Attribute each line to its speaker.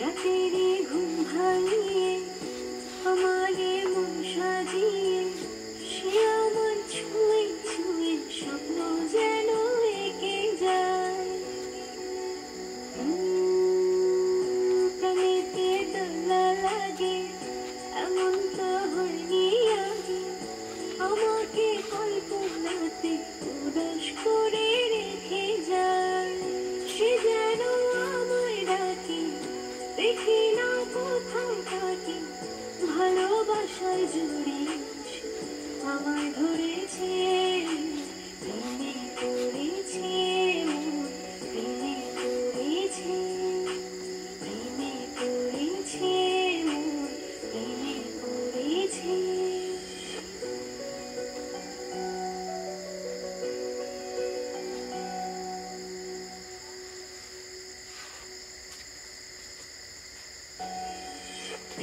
Speaker 1: রাতেরে ঘুম ভাঙিয়ে আমারে মন সাজিয়ে সে আমার ছুঁয়ে ছুঁয়ে স্বপ্ন যেন এঁকে যায়। প্রাণীতে দোলা লাগে এমন তো হয়নি আগে, আমাকে কল্পনাতে উদাস করে রেখে যায়। সে যেন আমায় ডাকে, দেখি না কোথায় থাকে, ভালোবাসার জুড়ে আমায় ধরেছে, প্রেমে পড়েছে মন, প্রেমে পড়েছে, প্রেমে পড়েছে মন, প্রেমে পড়েছে।